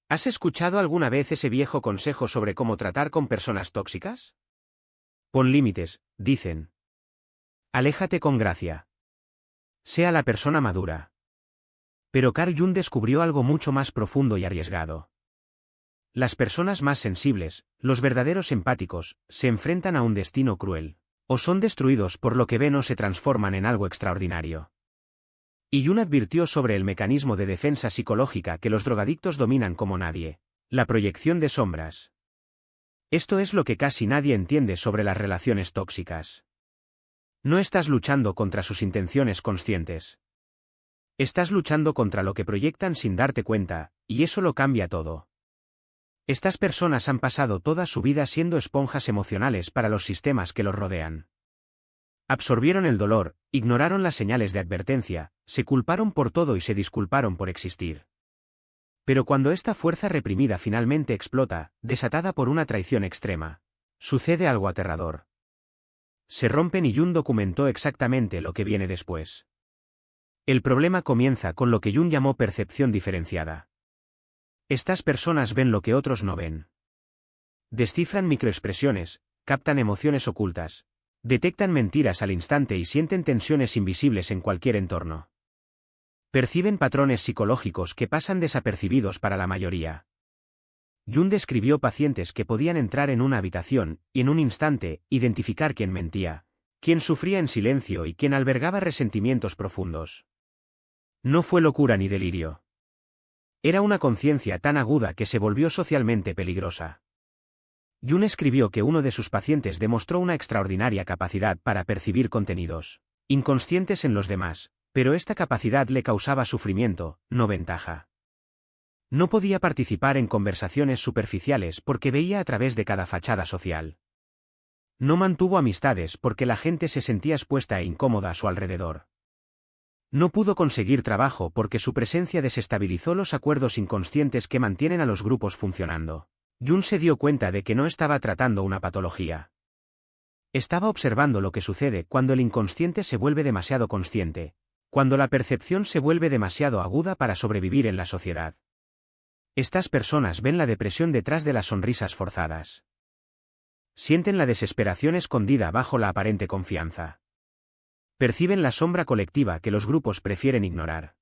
¿Has escuchado alguna vez ese viejo consejo sobre cómo tratar con personas tóxicas? Pon límites, dicen. Aléjate con gracia. Sea la persona madura. Pero Carl Jung descubrió algo mucho más profundo y arriesgado. Las personas más sensibles, los verdaderos empáticos, se enfrentan a un destino cruel. O son destruidos por lo que ven o se transforman en algo extraordinario. Y Jung advirtió sobre el mecanismo de defensa psicológica que los drogadictos dominan como nadie: la proyección de sombras. Esto es lo que casi nadie entiende sobre las relaciones tóxicas. No estás luchando contra sus intenciones conscientes. Estás luchando contra lo que proyectan sin darte cuenta, y eso lo cambia todo. Estas personas han pasado toda su vida siendo esponjas emocionales para los sistemas que los rodean. Absorbieron el dolor, ignoraron las señales de advertencia, se culparon por todo y se disculparon por existir. Pero cuando esta fuerza reprimida finalmente explota, desatada por una traición extrema, sucede algo aterrador. Se rompen y Jung documentó exactamente lo que viene después. El problema comienza con lo que Jung llamó percepción diferenciada. Estas personas ven lo que otros no ven. Descifran microexpresiones, captan emociones ocultas, detectan mentiras al instante y sienten tensiones invisibles en cualquier entorno. Perciben patrones psicológicos que pasan desapercibidos para la mayoría. Jung describió pacientes que podían entrar en una habitación y en un instante identificar quién mentía, quién sufría en silencio y quién albergaba resentimientos profundos. No fue locura ni delirio. Era una conciencia tan aguda que se volvió socialmente peligrosa. Jung escribió que uno de sus pacientes demostró una extraordinaria capacidad para percibir contenidos inconscientes en los demás, pero esta capacidad le causaba sufrimiento, no ventaja. No podía participar en conversaciones superficiales porque veía a través de cada fachada social. No mantuvo amistades porque la gente se sentía expuesta e incómoda a su alrededor. No pudo conseguir trabajo porque su presencia desestabilizó los acuerdos inconscientes que mantienen a los grupos funcionando. Jung se dio cuenta de que no estaba tratando una patología. Estaba observando lo que sucede cuando el inconsciente se vuelve demasiado consciente, cuando la percepción se vuelve demasiado aguda para sobrevivir en la sociedad. Estas personas ven la depresión detrás de las sonrisas forzadas. Sienten la desesperación escondida bajo la aparente confianza. Perciben la sombra colectiva que los grupos prefieren ignorar.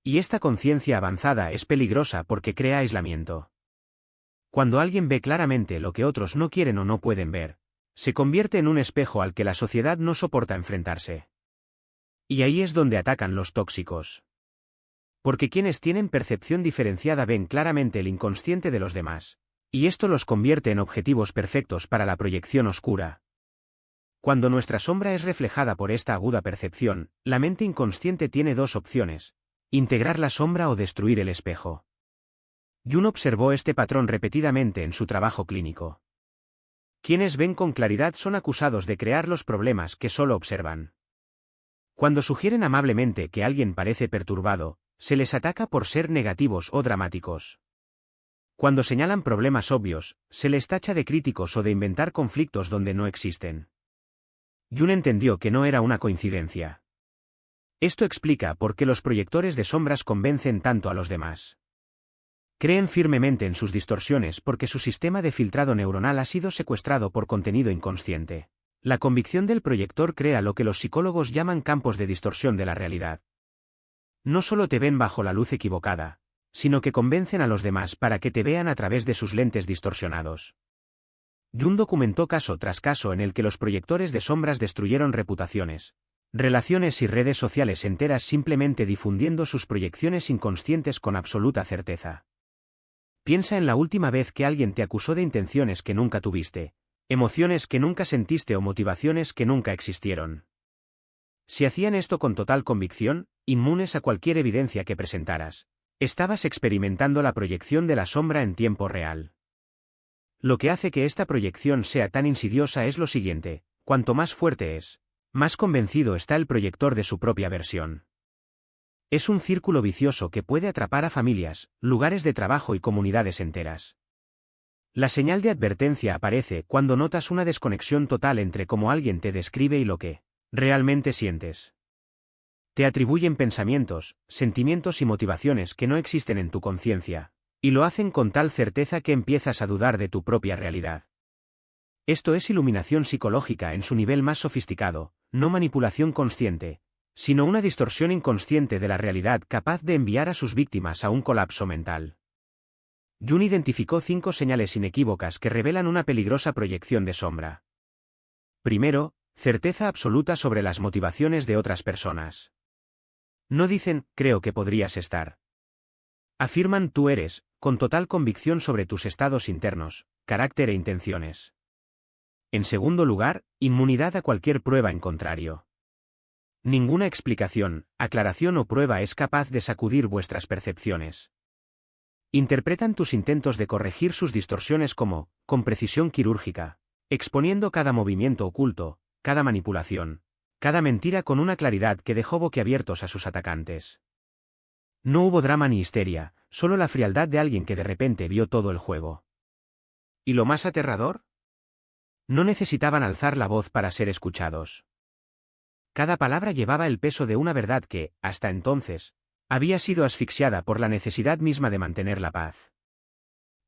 Y esta conciencia avanzada es peligrosa porque crea aislamiento. Cuando alguien ve claramente lo que otros no quieren o no pueden ver, se convierte en un espejo al que la sociedad no soporta enfrentarse. Y ahí es donde atacan los tóxicos. Porque quienes tienen percepción diferenciada ven claramente el inconsciente de los demás, y esto los convierte en objetivos perfectos para la proyección oscura. Cuando nuestra sombra es reflejada por esta aguda percepción, la mente inconsciente tiene dos opciones: integrar la sombra o destruir el espejo. Jung observó este patrón repetidamente en su trabajo clínico. Quienes ven con claridad son acusados de crear los problemas que solo observan. Cuando sugieren amablemente que alguien parece perturbado, se les ataca por ser negativos o dramáticos. Cuando señalan problemas obvios, se les tacha de críticos o de inventar conflictos donde no existen. Jung entendió que no era una coincidencia. Esto explica por qué los proyectores de sombras convencen tanto a los demás. Creen firmemente en sus distorsiones porque su sistema de filtrado neuronal ha sido secuestrado por contenido inconsciente. La convicción del proyector crea lo que los psicólogos llaman campos de distorsión de la realidad. No solo te ven bajo la luz equivocada, sino que convencen a los demás para que te vean a través de sus lentes distorsionados. Jung documentó caso tras caso en el que los proyectores de sombras destruyeron reputaciones, relaciones y redes sociales enteras simplemente difundiendo sus proyecciones inconscientes con absoluta certeza. Piensa en la última vez que alguien te acusó de intenciones que nunca tuviste, emociones que nunca sentiste o motivaciones que nunca existieron. Si hacían esto con total convicción, inmunes a cualquier evidencia que presentaras, estabas experimentando la proyección de la sombra en tiempo real. Lo que hace que esta proyección sea tan insidiosa es lo siguiente: cuanto más fuerte es, más convencido está el proyector de su propia versión. Es un círculo vicioso que puede atrapar a familias, lugares de trabajo y comunidades enteras. La señal de advertencia aparece cuando notas una desconexión total entre cómo alguien te describe y lo que realmente sientes. Te atribuyen pensamientos, sentimientos y motivaciones que no existen en tu conciencia, Y lo hacen con tal certeza que empiezas a dudar de tu propia realidad. Esto es iluminación psicológica en su nivel más sofisticado, no manipulación consciente, sino una distorsión inconsciente de la realidad capaz de enviar a sus víctimas a un colapso mental. Jung identificó 5 señales inequívocas que revelan una peligrosa proyección de sombra. Primero, certeza absoluta sobre las motivaciones de otras personas. No dicen, creo que podrías estar. Afirman tú eres, con total convicción sobre tus estados internos, carácter e intenciones. En segundo lugar, inmunidad a cualquier prueba en contrario. Ninguna explicación, aclaración o prueba es capaz de sacudir vuestras percepciones. Interpretan tus intentos de corregir sus distorsiones con precisión quirúrgica, exponiendo cada movimiento oculto, cada manipulación, cada mentira con una claridad que dejó boquiabiertos a sus atacantes. No hubo drama ni histeria, solo la frialdad de alguien que de repente vio todo el juego. ¿Y lo más aterrador? No necesitaban alzar la voz para ser escuchados. Cada palabra llevaba el peso de una verdad que, hasta entonces, había sido asfixiada por la necesidad misma de mantener la paz.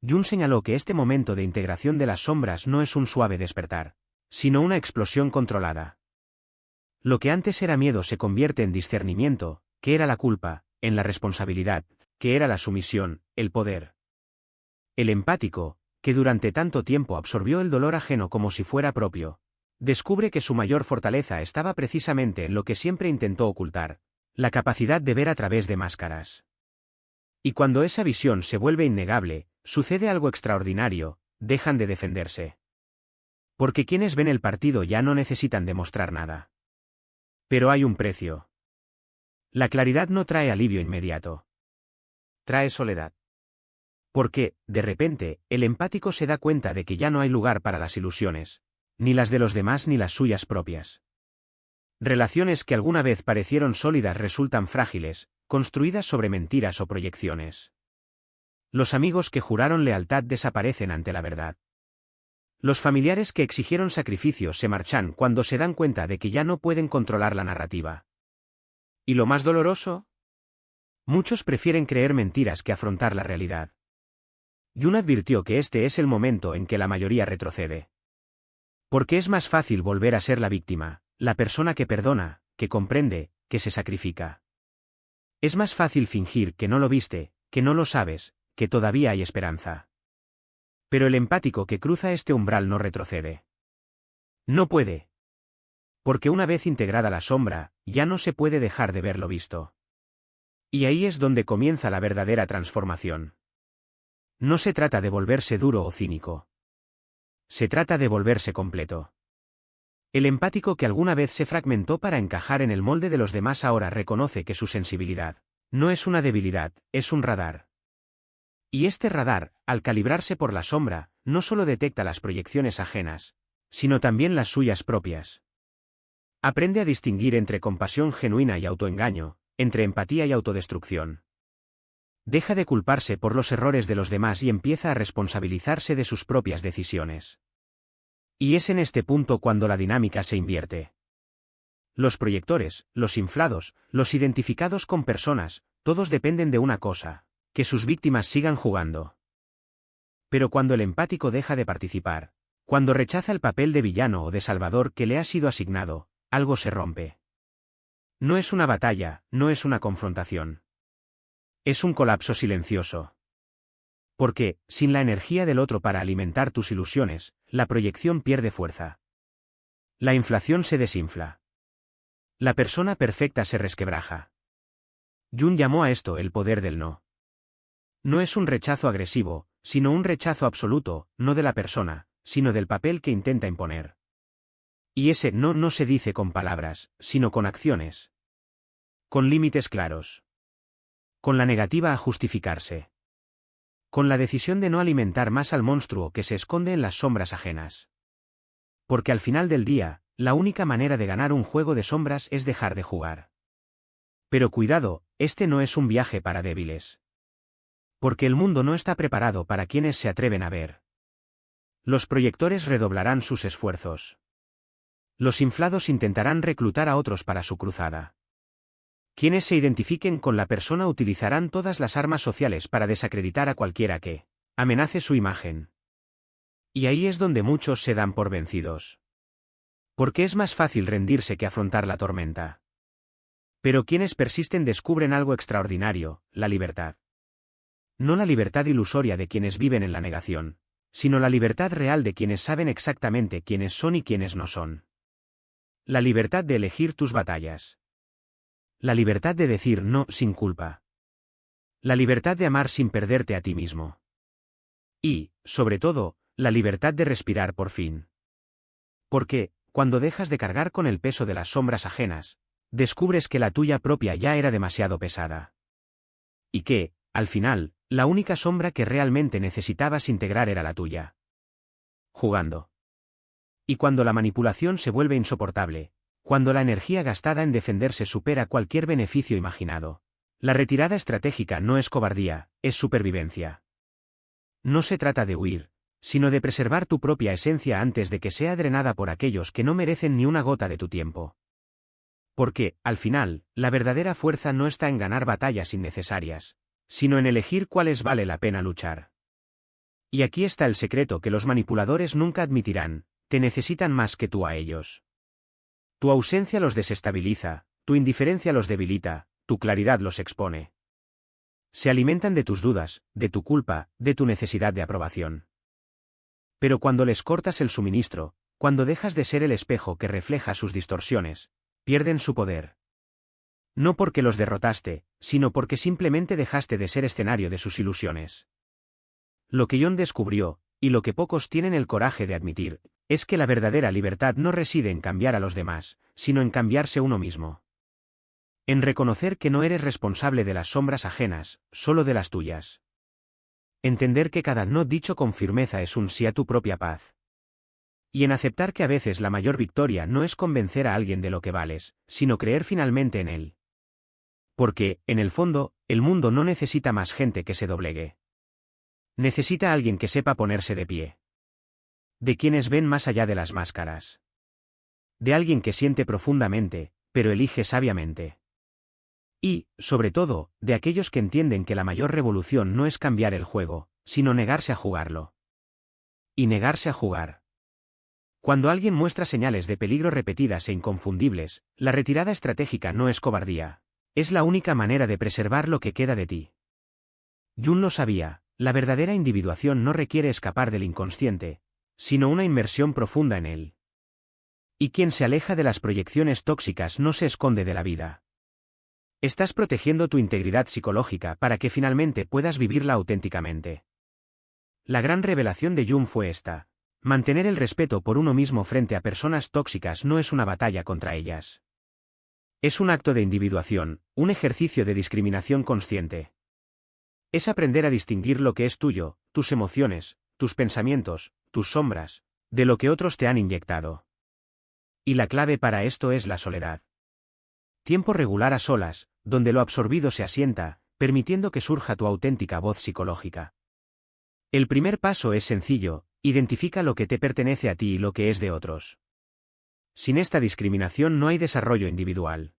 Jung señaló que este momento de integración de las sombras no es un suave despertar, sino una explosión controlada. Lo que antes era miedo se convierte en discernimiento, que era la culpa, en la responsabilidad, que era la sumisión, el poder. El empático, que durante tanto tiempo absorbió el dolor ajeno como si fuera propio, descubre que su mayor fortaleza estaba precisamente en lo que siempre intentó ocultar, la capacidad de ver a través de máscaras. Y cuando esa visión se vuelve innegable, sucede algo extraordinario, dejan de defenderse. Porque quienes ven el partido ya no necesitan demostrar nada. Pero hay un precio. La claridad no trae alivio inmediato. Trae soledad. Porque, de repente, el empático se da cuenta de que ya no hay lugar para las ilusiones, ni las de los demás ni las suyas propias. Relaciones que alguna vez parecieron sólidas resultan frágiles, construidas sobre mentiras o proyecciones. Los amigos que juraron lealtad desaparecen ante la verdad. Los familiares que exigieron sacrificios se marchan cuando se dan cuenta de que ya no pueden controlar la narrativa. ¿Y lo más doloroso? Muchos prefieren creer mentiras que afrontar la realidad. Jung advirtió que este es el momento en que la mayoría retrocede. Porque es más fácil volver a ser la víctima, la persona que perdona, que comprende, que se sacrifica. Es más fácil fingir que no lo viste, que no lo sabes, que todavía hay esperanza. Pero el empático que cruza este umbral no retrocede. No puede. Porque una vez integrada la sombra, ya no se puede dejar de ver lo visto. Y ahí es donde comienza la verdadera transformación. No se trata de volverse duro o cínico. Se trata de volverse completo. El empático que alguna vez se fragmentó para encajar en el molde de los demás ahora reconoce que su sensibilidad no es una debilidad, es un radar. Y este radar, al calibrarse por la sombra, no solo detecta las proyecciones ajenas, sino también las suyas propias. Aprende a distinguir entre compasión genuina y autoengaño, entre empatía y autodestrucción. Deja de culparse por los errores de los demás y empieza a responsabilizarse de sus propias decisiones. Y es en este punto cuando la dinámica se invierte. Los proyectores, los inflados, los identificados con personas, todos dependen de una cosa: que sus víctimas sigan jugando. Pero cuando el empático deja de participar, cuando rechaza el papel de villano o de salvador que le ha sido asignado, algo se rompe. No es una batalla, no es una confrontación. Es un colapso silencioso. Porque, sin la energía del otro para alimentar tus ilusiones, la proyección pierde fuerza. La inflación se desinfla. La persona perfecta se resquebraja. Jung llamó a esto el poder del no. No es un rechazo agresivo, sino un rechazo absoluto, no de la persona, sino del papel que intenta imponer. Y ese no se dice con palabras, sino con acciones. Con límites claros. Con la negativa a justificarse. Con la decisión de no alimentar más al monstruo que se esconde en las sombras ajenas. Porque al final del día, la única manera de ganar un juego de sombras es dejar de jugar. Pero cuidado, este no es un viaje para débiles. Porque el mundo no está preparado para quienes se atreven a ver. Los proyectores redoblarán sus esfuerzos. Los inflados intentarán reclutar a otros para su cruzada. Quienes se identifiquen con la persona utilizarán todas las armas sociales para desacreditar a cualquiera que amenace su imagen. Y ahí es donde muchos se dan por vencidos. Porque es más fácil rendirse que afrontar la tormenta. Pero quienes persisten descubren algo extraordinario, la libertad. No la libertad ilusoria de quienes viven en la negación, sino la libertad real de quienes saben exactamente quiénes son y quiénes no son. La libertad de elegir tus batallas. La libertad de decir no sin culpa. La libertad de amar sin perderte a ti mismo. Y, sobre todo, la libertad de respirar por fin. Porque, cuando dejas de cargar con el peso de las sombras ajenas, descubres que la tuya propia ya era demasiado pesada. Y que, al final, la única sombra que realmente necesitabas integrar era la tuya. Jugando. Y cuando la manipulación se vuelve insoportable, cuando la energía gastada en defenderse supera cualquier beneficio imaginado, la retirada estratégica no es cobardía, es supervivencia. No se trata de huir, sino de preservar tu propia esencia antes de que sea drenada por aquellos que no merecen ni una gota de tu tiempo. Porque, al final, la verdadera fuerza no está en ganar batallas innecesarias, sino en elegir cuáles vale la pena luchar. Y aquí está el secreto que los manipuladores nunca admitirán: te necesitan más que tú a ellos. Tu ausencia los desestabiliza, tu indiferencia los debilita, tu claridad los expone. Se alimentan de tus dudas, de tu culpa, de tu necesidad de aprobación. Pero cuando les cortas el suministro, cuando dejas de ser el espejo que refleja sus distorsiones, pierden su poder. No porque los derrotaste, sino porque simplemente dejaste de ser escenario de sus ilusiones. Lo que John descubrió, y lo que pocos tienen el coraje de admitir, es que la verdadera libertad no reside en cambiar a los demás, sino en cambiarse uno mismo. En reconocer que no eres responsable de las sombras ajenas, solo de las tuyas. Entender que cada no dicho con firmeza es un sí a tu propia paz. Y en aceptar que a veces la mayor victoria no es convencer a alguien de lo que vales, sino creer finalmente en él. Porque, en el fondo, el mundo no necesita más gente que se doblegue. Necesita a alguien que sepa ponerse de pie. De quienes ven más allá de las máscaras. De alguien que siente profundamente, pero elige sabiamente. Y, sobre todo, de aquellos que entienden que la mayor revolución no es cambiar el juego, sino negarse a jugarlo. Y negarse a jugar. Cuando alguien muestra señales de peligro repetidas e inconfundibles, la retirada estratégica no es cobardía. Es la única manera de preservar lo que queda de ti. Jung lo sabía, la verdadera individuación no requiere escapar del inconsciente, sino una inmersión profunda en él. Y quien se aleja de las proyecciones tóxicas no se esconde de la vida. Estás protegiendo tu integridad psicológica para que finalmente puedas vivirla auténticamente. La gran revelación de Jung fue esta: mantener el respeto por uno mismo frente a personas tóxicas no es una batalla contra ellas. Es un acto de individuación, un ejercicio de discriminación consciente. Es aprender a distinguir lo que es tuyo, tus emociones, tus pensamientos, tus sombras, de lo que otros te han inyectado. Y la clave para esto es la soledad. Tiempo regular a solas, donde lo absorbido se asienta, permitiendo que surja tu auténtica voz psicológica. El primer paso es sencillo: identifica lo que te pertenece a ti y lo que es de otros. Sin esta discriminación no hay desarrollo individual.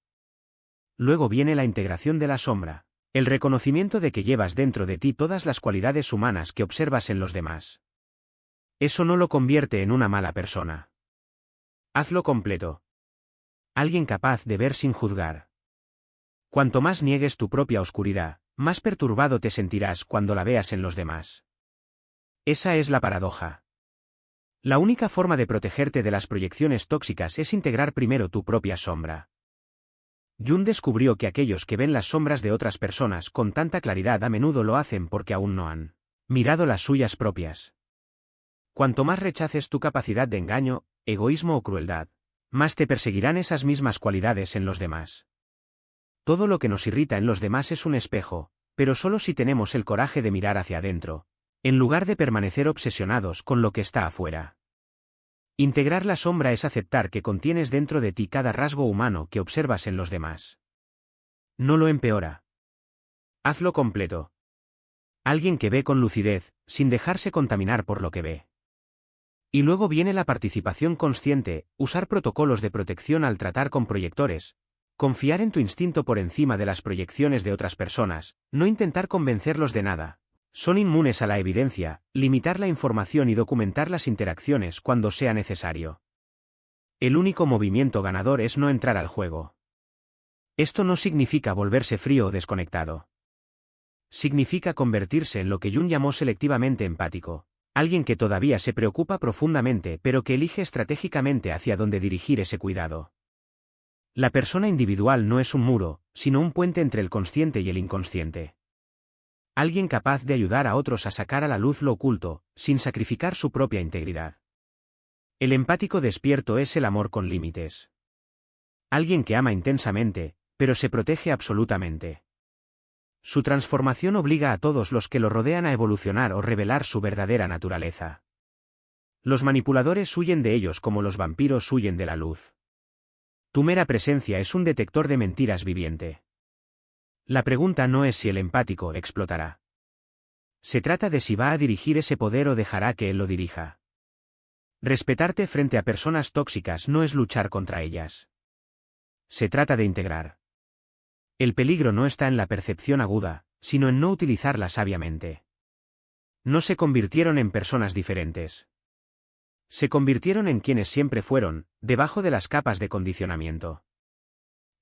Luego viene la integración de la sombra, el reconocimiento de que llevas dentro de ti todas las cualidades humanas que observas en los demás. Eso no lo convierte en una mala persona. Hazlo completo. Alguien capaz de ver sin juzgar. Cuanto más niegues tu propia oscuridad, más perturbado te sentirás cuando la veas en los demás. Esa es la paradoja. La única forma de protegerte de las proyecciones tóxicas es integrar primero tu propia sombra. Jung descubrió que aquellos que ven las sombras de otras personas con tanta claridad a menudo lo hacen porque aún no han mirado las suyas propias. Cuanto más rechaces tu capacidad de engaño, egoísmo o crueldad, más te perseguirán esas mismas cualidades en los demás. Todo lo que nos irrita en los demás es un espejo, pero solo si tenemos el coraje de mirar hacia adentro, en lugar de permanecer obsesionados con lo que está afuera. Integrar la sombra es aceptar que contienes dentro de ti cada rasgo humano que observas en los demás. No lo empeora. Hazlo completo. Alguien que ve con lucidez, sin dejarse contaminar por lo que ve. Y luego viene la participación consciente: usar protocolos de protección al tratar con proyectores, Confiar en tu instinto por encima de las proyecciones de otras personas, no intentar convencerlos de nada. Son inmunes a la evidencia, limitar la información y documentar las interacciones cuando sea necesario. El único movimiento ganador es no entrar al juego. Esto no significa volverse frío o desconectado. Significa convertirse en lo que Jung llamó selectivamente empático, alguien que todavía se preocupa profundamente pero que elige estratégicamente hacia dónde dirigir ese cuidado. La persona individual no es un muro, sino un puente entre el consciente y el inconsciente. Alguien capaz de ayudar a otros a sacar a la luz lo oculto, sin sacrificar su propia integridad. El empático despierto es el amor con límites. Alguien que ama intensamente, pero se protege absolutamente. Su transformación obliga a todos los que lo rodean a evolucionar o revelar su verdadera naturaleza. Los manipuladores huyen de ellos como los vampiros huyen de la luz. Tu mera presencia es un detector de mentiras viviente. La pregunta no es si el empático explotará. Se trata de si va a dirigir ese poder o dejará que él lo dirija. Respetarte frente a personas tóxicas no es luchar contra ellas. Se trata de integrar. El peligro no está en la percepción aguda, sino en no utilizarla sabiamente. No se convirtieron en personas diferentes. Se convirtieron en quienes siempre fueron, debajo de las capas de condicionamiento.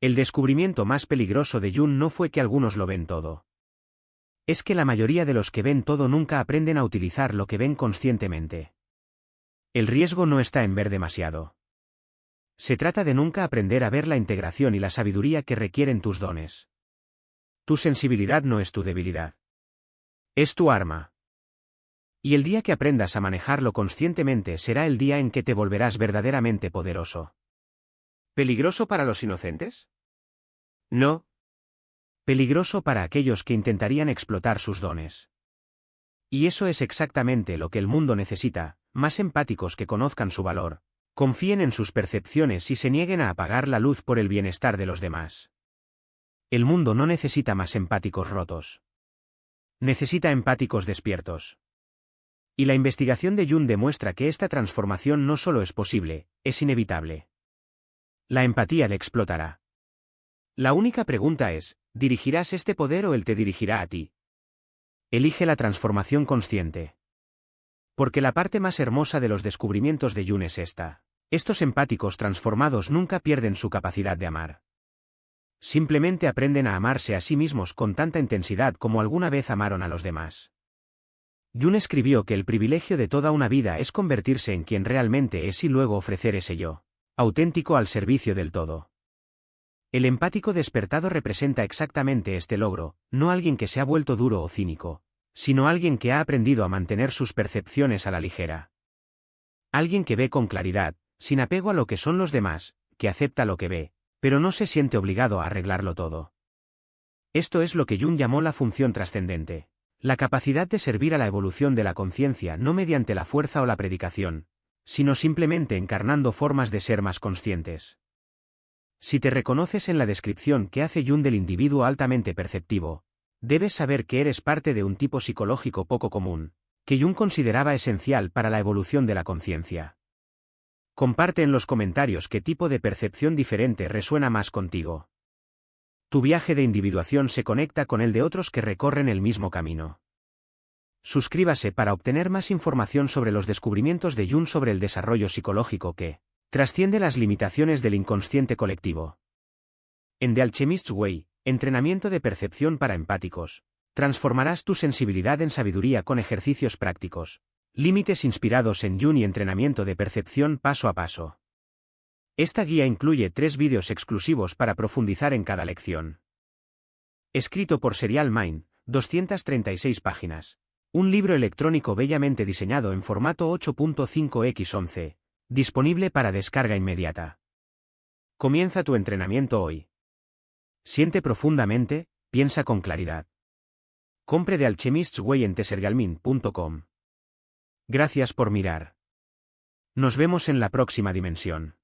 El descubrimiento más peligroso de Jung no fue que algunos lo ven todo. Es que la mayoría de los que ven todo nunca aprenden a utilizar lo que ven conscientemente. El riesgo no está en ver demasiado. Se trata de nunca aprender a ver la integración y la sabiduría que requieren tus dones. Tu sensibilidad no es tu debilidad. Es tu arma. Y el día que aprendas a manejarlo conscientemente será el día en que te volverás verdaderamente poderoso. ¿Peligroso para los inocentes? No. Peligroso para aquellos que intentarían explotar sus dones. Y eso es exactamente lo que el mundo necesita, más empáticos que conozcan su valor, confíen en sus percepciones y se nieguen a apagar la luz por el bienestar de los demás. El mundo no necesita más empáticos rotos. Necesita empáticos despiertos. Y la investigación de Jung demuestra que esta transformación no solo es posible, es inevitable. La empatía le explotará. La única pregunta es, ¿dirigirás este poder o él te dirigirá a ti? Elige la transformación consciente. Porque la parte más hermosa de los descubrimientos de Jung es esta. Estos empáticos transformados nunca pierden su capacidad de amar. Simplemente aprenden a amarse a sí mismos con tanta intensidad como alguna vez amaron a los demás. Jung escribió que el privilegio de toda una vida es convertirse en quien realmente es y luego ofrecer ese yo, auténtico al servicio del todo. El empático despertado representa exactamente este logro, no alguien que se ha vuelto duro o cínico, sino alguien que ha aprendido a mantener sus percepciones a la ligera. Alguien que ve con claridad, sin apego a lo que son los demás, que acepta lo que ve, pero no se siente obligado a arreglarlo todo. Esto es lo que Jung llamó la función trascendente. La capacidad de servir a la evolución de la conciencia no mediante la fuerza o la predicación, sino simplemente encarnando formas de ser más conscientes. Si te reconoces en la descripción que hace Jung del individuo altamente perceptivo, debes saber que eres parte de un tipo psicológico poco común, que Jung consideraba esencial para la evolución de la conciencia. Comparte en los comentarios qué tipo de percepción diferente resuena más contigo. Tu viaje de individuación se conecta con el de otros que recorren el mismo camino. Suscríbase para obtener más información sobre los descubrimientos de Jung sobre el desarrollo psicológico que trasciende las limitaciones del inconsciente colectivo. En The Alchemist's Way, entrenamiento de percepción para empáticos, transformarás tu sensibilidad en sabiduría con ejercicios prácticos, límites inspirados en Jung y entrenamiento de percepción paso a paso. Esta guía incluye 3 vídeos exclusivos para profundizar en cada lección. Escrito por Serial Mind, 236 páginas. Un libro electrónico bellamente diseñado en formato 8.5x11, disponible para descarga inmediata. Comienza tu entrenamiento hoy. Siente profundamente, piensa con claridad. Compre The Alchemist's Way en theserialmind.com. Gracias por mirar. Nos vemos en la próxima dimensión.